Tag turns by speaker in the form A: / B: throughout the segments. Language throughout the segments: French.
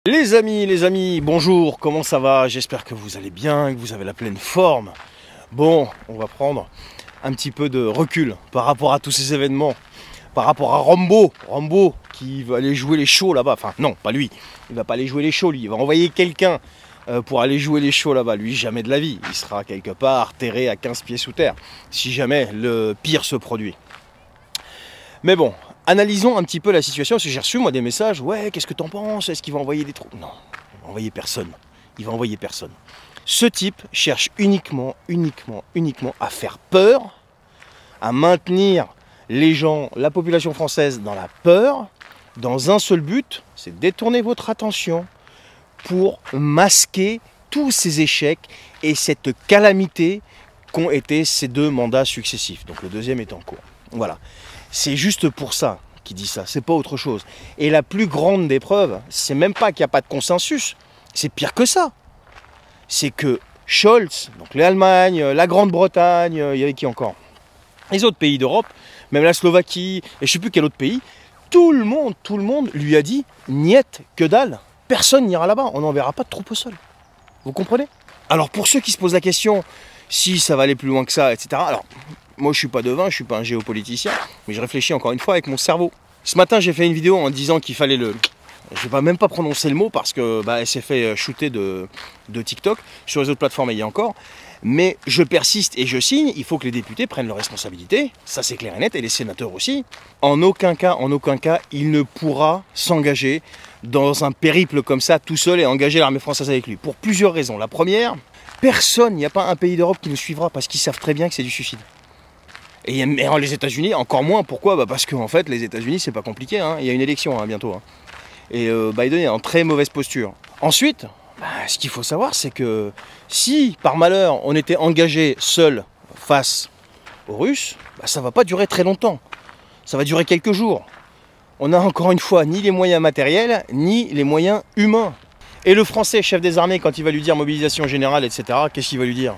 A: Les amis, bonjour, comment ça va? J'espère que vous allez bien, que vous avez la pleine forme. Bon, on va prendre un petit peu de recul par rapport à tous ces événements, par rapport à Rambo qui va aller jouer les shows là-bas. Enfin non, pas lui, il va pas aller jouer les shows, lui, il va envoyer quelqu'un pour aller jouer les shows là-bas. Lui, jamais de la vie, il sera quelque part terré à 15 pieds sous terre, si jamais le pire se produit. Mais bon, analysons un petit peu la situation, parce que j'ai reçu moi des messages, ouais, qu'est-ce que t'en penses? Est-ce qu'il va envoyer des troupes? Non, il va envoyer personne. Il va envoyer personne. Ce type cherche uniquement à faire peur, à maintenir les gens, la population française dans la peur, dans un seul but, c'est détourner votre attention pour masquer tous ces échecs et cette calamité qu'ont été ces deux mandats successifs. Donc le deuxième est en cours. Voilà. C'est juste pour ça qu'il dit ça, c'est pas autre chose. Et la plus grande des preuves, c'est même pas qu'il n'y a pas de consensus, c'est pire que ça. C'est que Scholz, donc l'Allemagne, la Grande-Bretagne, il y avait qui encore? Les autres pays d'Europe, même la Slovaquie, et je sais plus quel autre pays, tout le monde lui a dit « niet, que dalle, personne n'ira là-bas, on n'enverra pas de troupes au sol ». Vous comprenez? Alors pour ceux qui se posent la question, si ça va aller plus loin que ça, etc. Alors, moi, je suis pas devin, je suis pas un géopoliticien, mais je réfléchis encore une fois avec mon cerveau. Ce matin, j'ai fait une vidéo en disant qu'il fallait le... Je vais même pas prononcer le mot parce que elle s'est fait shooter de TikTok. Sur les autres plateformes, il y a encore. Mais je persiste et je signe. Il faut que les députés prennent leurs responsabilités. Ça, c'est clair et net. Et les sénateurs aussi. En aucun cas, il ne pourra s'engager dans un périple comme ça, tout seul, et engager l'armée française avec lui. Pour plusieurs raisons. La première, personne, il n'y a pas un pays d'Europe qui le suivra parce qu'ils savent très bien que c'est du suicide. Et les États-Unis, encore moins. Pourquoi? Parce qu'en fait, les États-Unis, c'est pas compliqué. Hein. Il y a une élection bientôt. Hein. Et Biden est en très mauvaise posture. Ensuite, ce qu'il faut savoir, c'est que si, par malheur, on était engagé seul face aux Russes, ça va pas durer très longtemps. Ça va durer quelques jours. On n'a encore une fois ni les moyens matériels, ni les moyens humains. Et le Français, chef des armées, quand il va lui dire mobilisation générale, etc., qu'est-ce qu'il va lui dire?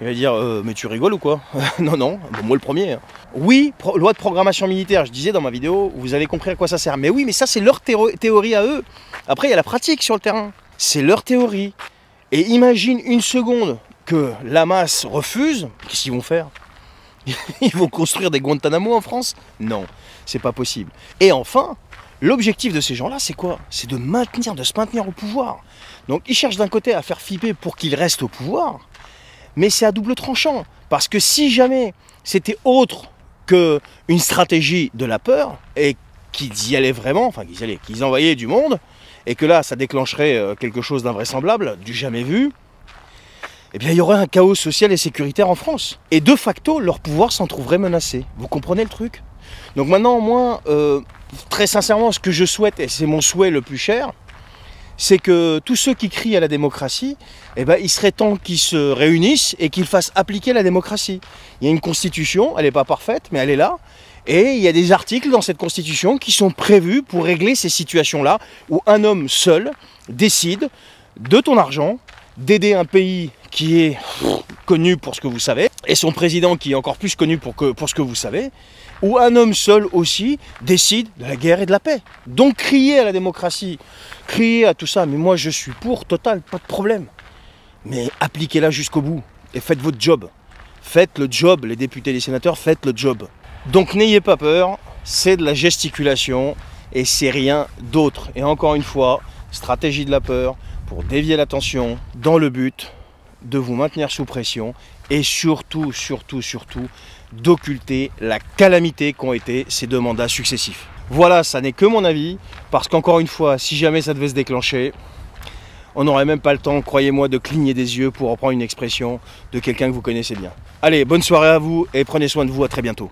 A: Il va dire mais tu rigoles ou quoi? Non, bon, moi le premier. Hein. Oui, loi de programmation militaire, je disais dans ma vidéo, vous avez compris à quoi ça sert. Mais oui, mais ça c'est leur théorie à eux. Après, il y a la pratique sur le terrain. C'est leur théorie. Et imagine une seconde que la masse refuse, qu'est-ce qu'ils vont faire? Ils vont construire des Guantanamo en France? Non, c'est pas possible. Et enfin, l'objectif de ces gens-là, c'est quoi? C'est de se maintenir au pouvoir. Donc ils cherchent d'un côté à faire flipper pour qu'ils restent au pouvoir. Mais c'est à double tranchant, parce que si jamais c'était autre qu'une stratégie de la peur, et qu'ils y allaient vraiment, enfin qu'ils envoyaient du monde, et que là ça déclencherait quelque chose d'invraisemblable, du jamais vu, eh bien il y aurait un chaos social et sécuritaire en France. Et de facto, leur pouvoir s'en trouverait menacé. Vous comprenez le truc? Donc maintenant, moi, très sincèrement, ce que je souhaite, et c'est mon souhait le plus cher, c'est que tous ceux qui crient à la démocratie, il serait temps qu'ils se réunissent et qu'ils fassent appliquer la démocratie. Il y a une constitution, elle n'est pas parfaite, mais elle est là. Et il y a des articles dans cette constitution qui sont prévus pour régler ces situations-là, où un homme seul décide de ton argent, d'aider un pays qui est connu pour ce que vous savez, et son président qui est encore plus connu pour ce que vous savez, où un homme seul aussi décide de la guerre et de la paix. Donc crier à la démocratie, crier à tout ça, mais moi je suis pour, total, pas de problème. Mais appliquez-la jusqu'au bout et faites votre job. Faites le job, les députés et les sénateurs, faites le job. Donc n'ayez pas peur, c'est de la gesticulation et c'est rien d'autre. Et encore une fois, stratégie de la peur pour dévier l'attention dans le but de vous maintenir sous pression et surtout d'occulter la calamité qu'ont été ces deux mandats successifs. Voilà, ça n'est que mon avis, parce qu'encore une fois, si jamais ça devait se déclencher, on n'aurait même pas le temps, croyez-moi, de cligner des yeux pour reprendre une expression de quelqu'un que vous connaissez bien. Allez, bonne soirée à vous et prenez soin de vous, à très bientôt.